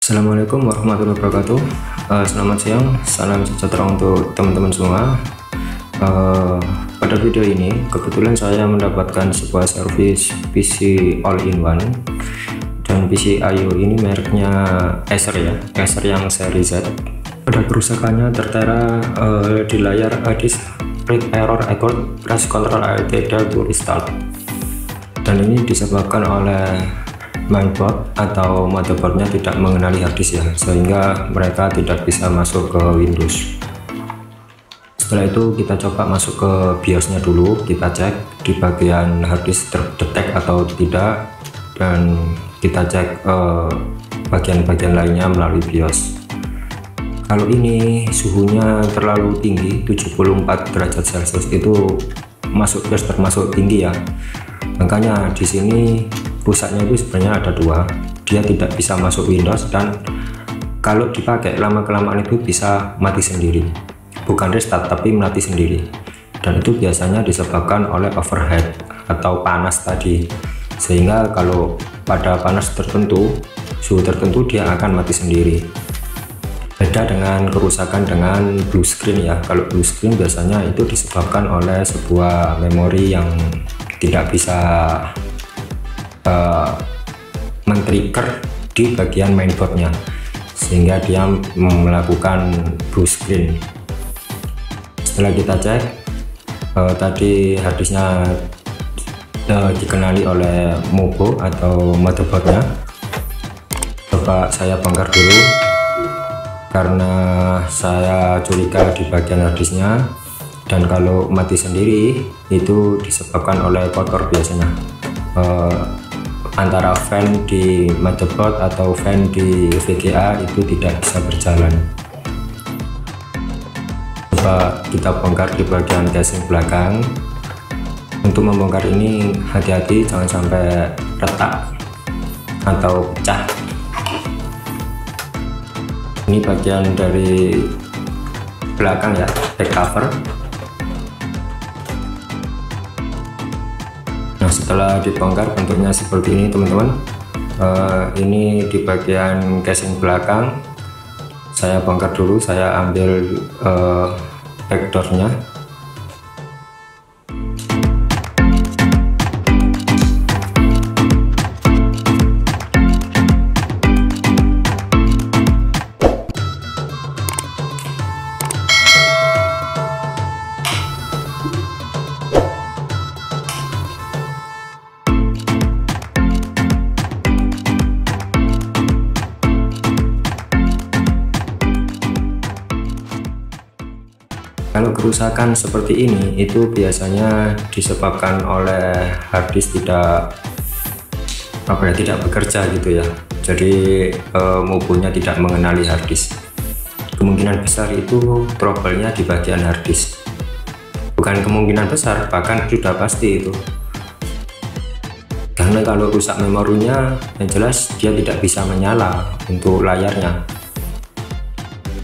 Assalamualaikum warahmatullahi wabarakatuh. Selamat siang, salam sejahtera untuk teman-teman semua. Pada video ini kebetulan saya mendapatkan sebuah servis PC all-in-one, dan PC IO ini mereknya Acer ya, Acer yang seri Z. Pada kerusakannya tertera di layar disk read error equal press control alt to restart, dan ini disebabkan oleh mainboard atau motherboardnya tidak mengenali harddisk ya, sehingga mereka tidak bisa masuk ke Windows. Setelah itu kita coba masuk ke BIOS-nya dulu, kita cek di bagian harddisk terdetek atau tidak, dan kita cek bagian-bagian lainnya melalui BIOS. Kalau ini suhunya terlalu tinggi, 74 derajat Celcius, itu masuk BIOS termasuk tinggi ya. Makanya di sini rusaknya itu sebenarnya ada dua, dia tidak bisa masuk Windows, dan kalau dipakai lama-kelamaan itu bisa mati sendiri, bukan restart tapi mati sendiri, dan itu biasanya disebabkan oleh overheat atau panas tadi, sehingga kalau pada panas tertentu, suhu tertentu, dia akan mati sendiri. Beda dengan kerusakan dengan blue screen ya. Kalau blue screen biasanya itu disebabkan oleh sebuah memori yang tidak bisa men-trigger di bagian mainboardnya, sehingga dia melakukan blue screen. Setelah kita cek tadi harddisknya dikenali oleh MOBO atau motherboardnya, coba saya bongkar dulu karena saya curiga di bagian harddisknya, dan kalau mati sendiri itu disebabkan oleh kotor biasanya. Antara fan di motherboard atau fan di VGA itu tidak bisa berjalan. Coba kita bongkar di bagian casing belakang. Untuk membongkar ini hati-hati, jangan sampai retak atau pecah. Ini bagian dari belakang ya, back cover. Nah, setelah dibongkar bentuknya seperti ini teman-teman. Ini di bagian casing belakang saya bongkar dulu, saya ambil backdoornya. Kalau kerusakan seperti ini itu biasanya disebabkan oleh harddisk tidak bekerja gitu ya. Jadi MOBO-nya tidak mengenali harddisk. Kemungkinan besar itu trouble-nya di bagian harddisk. Bukan kemungkinan besar, bahkan sudah pasti itu. Karena kalau rusak memorinya, yang jelas dia tidak bisa menyala untuk layarnya.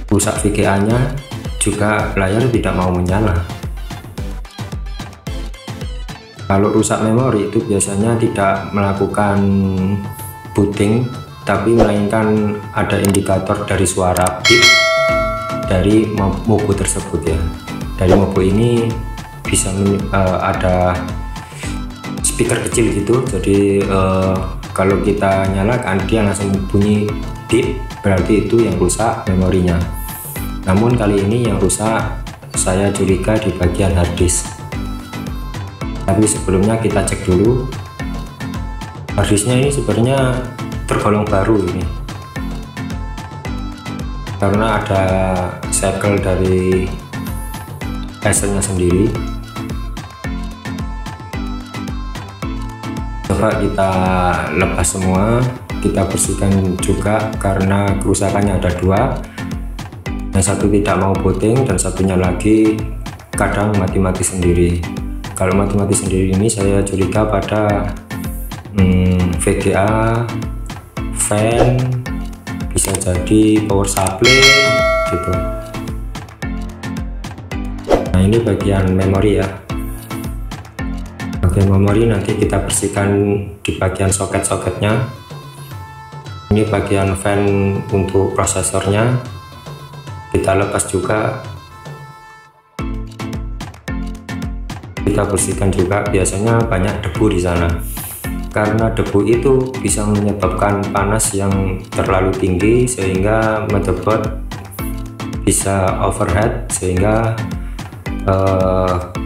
Rusak VGA-nya juga layar tidak mau menyala. Kalau rusak memori itu biasanya tidak melakukan booting, tapi melainkan ada indikator dari suara beep dari MOBO tersebut ya. Dari MOBO ini bisa ada speaker kecil gitu, jadi kalau kita nyalakan dia langsung bunyi beep, berarti itu yang rusak memorinya. Namun kali ini yang rusak saya curiga di bagian harddisk. Tapi sebelumnya kita cek dulu. Harddisknya ini sebenarnya tergolong baru ini, karena ada segel dari Acer-nya sendiri. Coba kita lepas semua, kita bersihkan juga karena kerusakannya ada dua. Yang satu tidak mau booting, dan satunya lagi kadang mati-mati sendiri. Kalau mati-mati sendiri ini saya curiga pada VGA, fan, bisa jadi power supply gitu. Nah, ini bagian memori ya. Bagian memori nanti kita bersihkan di bagian soket-soketnya. Ini bagian fan untuk prosesornya kita lepas juga, kita bersihkan juga. Biasanya banyak debu di sana, karena debu itu bisa menyebabkan panas yang terlalu tinggi sehingga motherboard bisa overheat, sehingga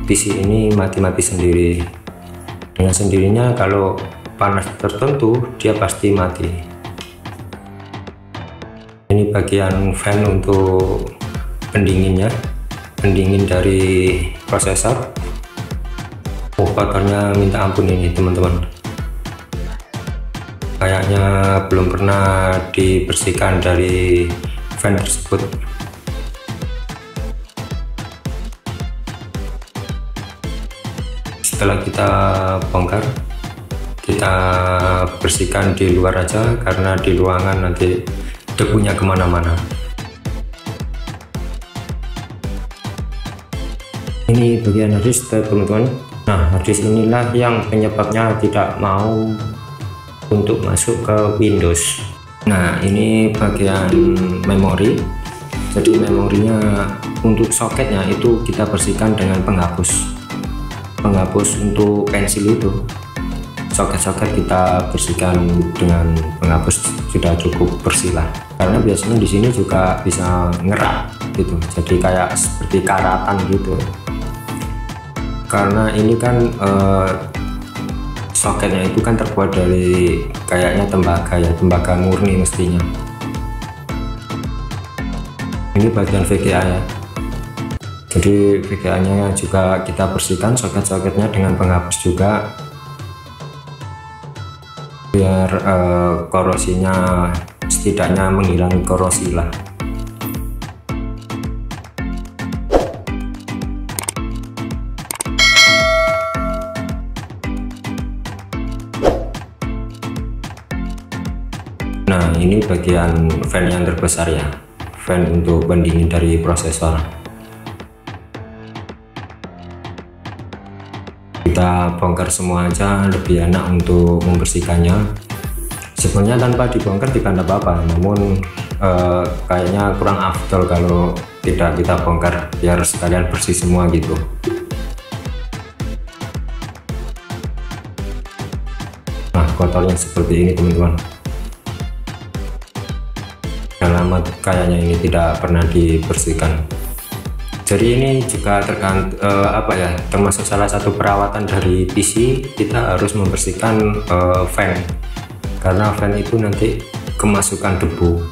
PC ini mati-mati sendiri. Dengan sendirinya kalau panas tertentu dia pasti mati. Ini bagian fan untuk pendinginnya, pendingin dari prosesor. Kotornya minta ampun ini teman-teman, kayaknya belum pernah dibersihkan dari fan tersebut. Setelah kita bongkar, kita bersihkan di luar aja, karena di ruangan nanti debunya kemana-mana. Ini bagian harddisk teman-teman. Nah, harddisk inilah yang penyebabnya tidak mau untuk masuk ke Windows. Nah, ini bagian memori. Jadi memorinya untuk soketnya itu kita bersihkan dengan penghapus untuk pensil itu. Soket-soket kita bersihkan dengan penghapus, sudah cukup bersih lah, karena biasanya di sini juga bisa ngerak gitu, jadi kayak seperti karatan gitu. Karena ini kan soketnya itu kan terbuat dari kayaknya tembaga ya, tembaga murni mestinya. Ini bagian VGA ya, jadi VGA nya juga kita bersihkan soket-soketnya dengan penghapus juga, biar korosinya setidaknya menghilangi korosi lah. Nah, ini bagian fan yang terbesar ya, fan untuk pendingin dari prosesor. Kita bongkar semua aja, lebih enak untuk membersihkannya. Sebenarnya tanpa dibongkar juga tidak apa-apa, namun kayaknya kurang afdol kalau tidak kita bongkar, biar sekalian bersih semua gitu. Nah, kotornya seperti ini teman-teman. Lama kayaknya ini tidak pernah dibersihkan. Jadi ini juga termasuk salah satu perawatan dari PC. Kita harus membersihkan fan, karena fan itu nanti kemasukan debu.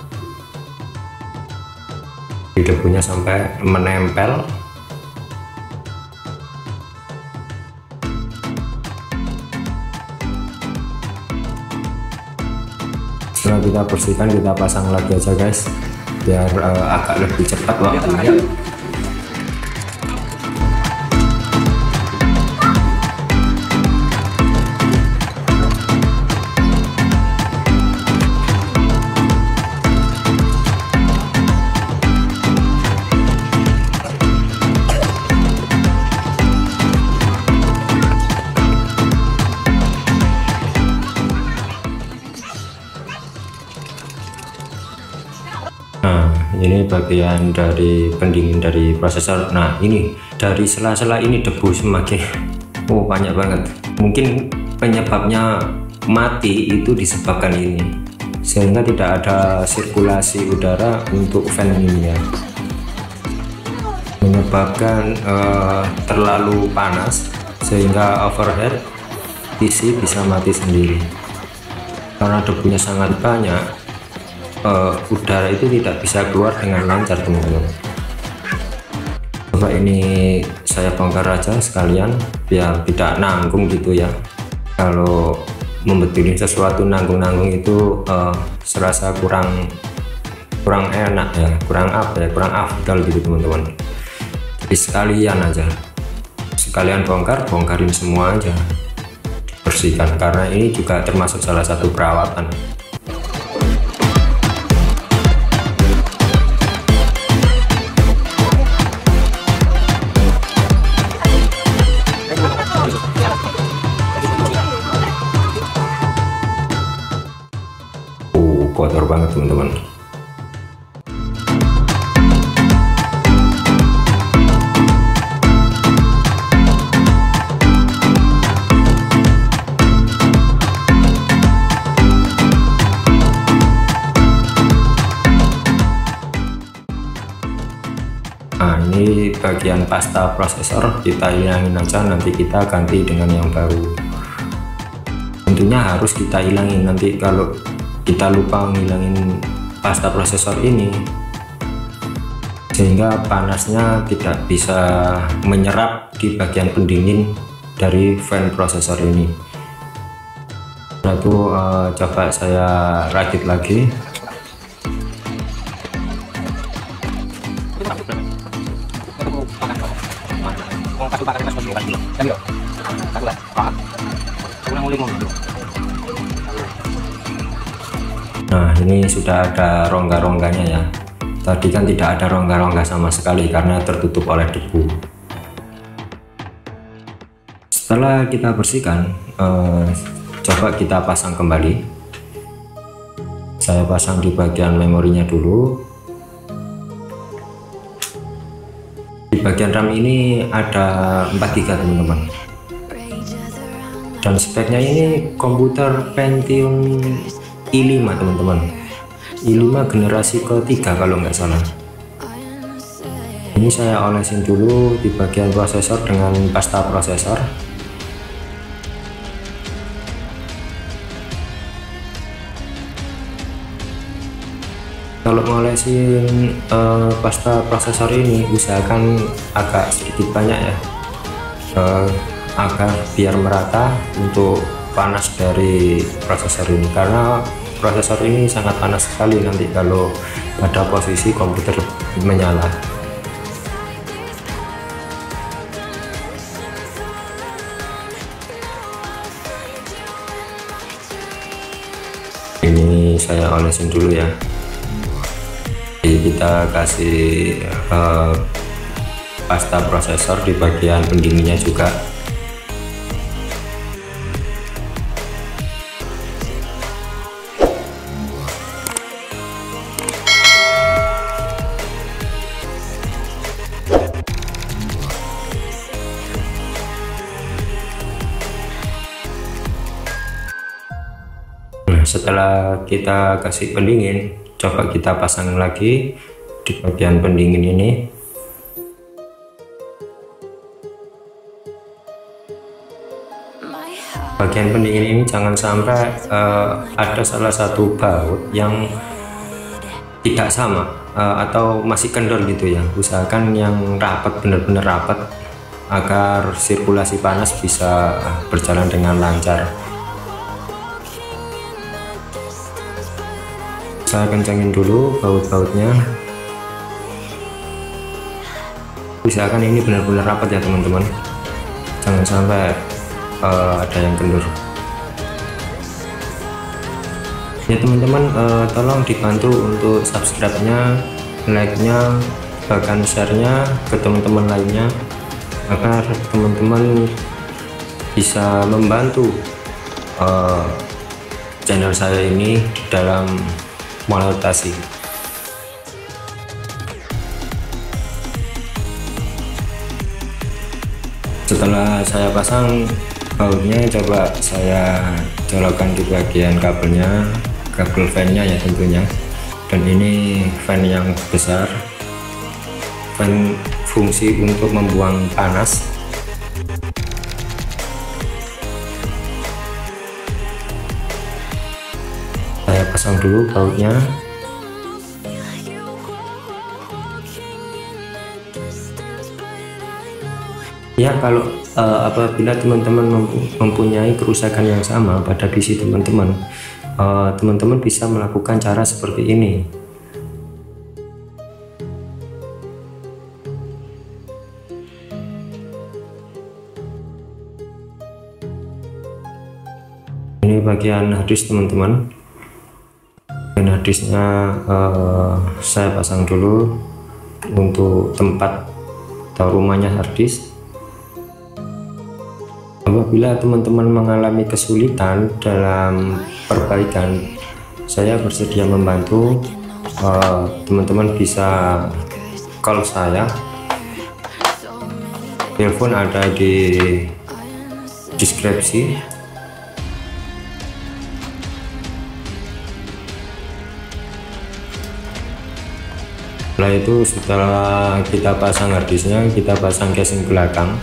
Di debunya sampai menempel. Setelah kita bersihkan, kita pasang lagi aja guys, biar agak lebih cepat waktunya. Nah, ini bagian dari pendingin dari prosesor. Nah, ini dari sela-sela ini debu semakin banyak banget. Mungkin penyebabnya mati itu disebabkan ini, sehingga tidak ada sirkulasi udara untuk fan ini ya, menyebabkan terlalu panas sehingga overheat, PC bisa mati sendiri. Karena debunya sangat banyak, udara itu tidak bisa keluar dengan lancar teman-teman. Coba ini saya bongkar aja sekalian, biar tidak nanggung gitu ya. Kalau membetulin sesuatu nanggung-nanggung itu serasa kurang enak ya, kurang afdal gitu teman-teman. Jadi sekalian bongkarin semua aja, bersihkan, karena ini juga termasuk salah satu perawatan. teman-teman. Nah, ini bagian pasta prosesor kita hilangin aja, nanti kita ganti dengan yang baru. Tentunya harus kita hilangin, nanti kalau kita lupa ngilangin pasta prosesor ini sehingga panasnya tidak bisa menyerap di bagian pendingin dari fan prosesor ini. Nah, itu coba saya rakit lagi. Nah, ini sudah ada rongga-rongganya ya. Tadi kan tidak ada rongga-rongga sama sekali karena tertutup oleh debu. Setelah kita bersihkan, coba kita pasang kembali. Saya pasang di bagian memorinya dulu. Di bagian RAM ini ada 4 GB teman-teman, dan speknya ini komputer Pentium i5 teman-teman, i5 generasi ketiga kalau nggak salah. Ini saya olesin dulu di bagian prosesor dengan pasta prosesor. Kalau ngolesin pasta prosesor ini usahakan agak sedikit banyak ya, agar biar merata untuk panas dari prosesor ini, karena prosesor ini sangat panas sekali nanti kalau pada posisi komputer menyala. Ini saya olesin dulu ya. Jadi kita kasih pasta prosesor di bagian pendinginnya juga. Nah, setelah kita kasih pendingin, coba kita pasang lagi di bagian pendingin ini. Bagian pendingin ini jangan sampai ada salah satu baut yang tidak sama atau masih kendor gitu ya. Usahakan yang rapat, benar-benar rapat, agar sirkulasi panas bisa berjalan dengan lancar. Saya kencangin dulu baut-bautnya. Usahakan ini benar-benar rapat ya teman-teman, jangan sampai ada yang kendor ya teman-teman. Tolong dibantu untuk subscribe-nya, like-nya, bahkan share-nya ke teman-teman lainnya, agar teman-teman bisa membantu channel saya ini dalam monetisasi. Setelah saya pasang bautnya, coba saya colokkan di bagian kabelnya, kabel fan-nya ya tentunya. Dan ini fan yang besar, fan fungsi untuk membuang panas. Saya pasang dulu bautnya. Ya, kalau apabila teman-teman mempunyai kerusakan yang sama pada PC teman-teman, teman-teman bisa melakukan cara seperti ini. Ini bagian harddisk teman-teman. Dan harddisknya saya pasang dulu untuk tempat atau rumahnya harddisk. Apabila teman-teman mengalami kesulitan dalam perbaikan saya bersedia membantu. Teman-teman bisa call saya, telepon ada di deskripsi. Setelah itu, setelah kita pasang harddisknya, kita pasang casing belakang.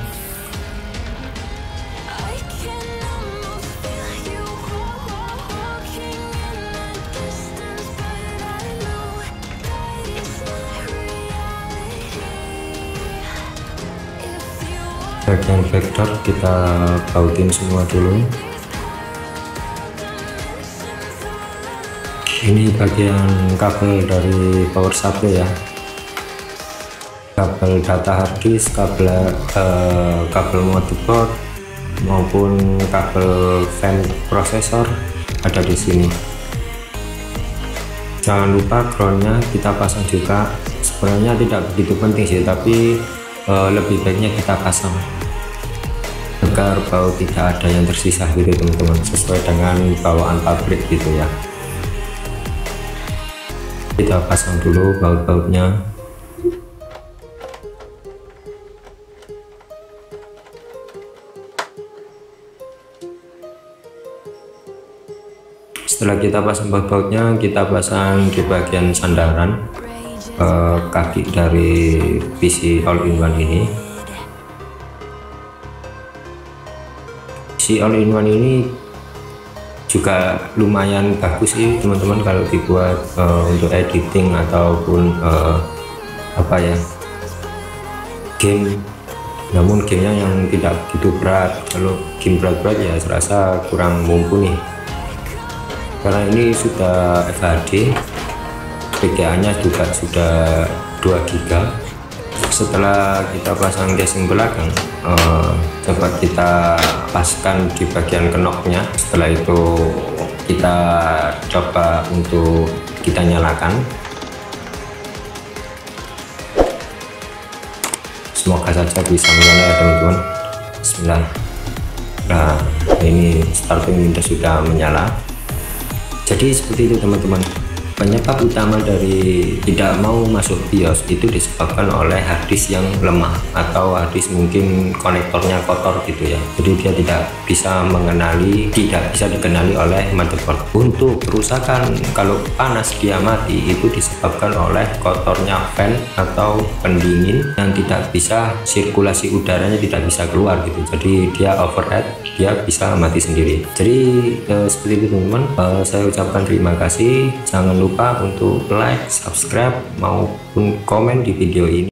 Bagian vektor kita bautin semua dulu. Ini bagian kabel dari power supply ya, kabel data harddisk, kabel motherboard maupun kabel fan prosesor ada di sini. Jangan lupa groundnya kita pasang juga. Sebenarnya tidak begitu penting sih, tapi lebih baiknya kita pasang agar baut tidak ada yang tersisa gitu teman-teman, sesuai dengan bawaan pabrik gitu ya. Kita pasang dulu baut-bautnya. Setelah kita pasang baut-bautnya, kita pasang di bagian sandaran kaki dari PC all-in-one ini. PC all-in-one ini juga lumayan bagus sih teman-teman kalau dibuat untuk editing ataupun apa ya, game. Namun gamenya yang tidak begitu berat. Kalau game berat-berat ya serasa kurang mumpuni, karena ini sudah FHD, VGA nya juga sudah 2 GB. Setelah kita pasang casing belakang, coba kita paskan di bagian kenopnya. Setelah itu kita coba untuk kita nyalakan. Semoga saja bisa menyala ya teman-teman. Bismillah. Nah, ini starting window sudah menyala. Jadi seperti itu teman-teman. Penyebab utama dari tidak mau masuk BIOS itu disebabkan oleh harddisk yang lemah, atau harddisk mungkin konektornya kotor gitu ya. Jadi dia tidak bisa dikenali oleh motherboard. Untuk kerusakan kalau panas dia mati itu disebabkan oleh kotornya fan atau pendingin yang tidak bisa, sirkulasi udaranya tidak bisa keluar gitu. Jadi dia overheat, dia bisa mati sendiri. Jadi seperti itu teman-teman. Saya ucapkan terima kasih. Jangan lupa untuk like, subscribe maupun komen di video ini.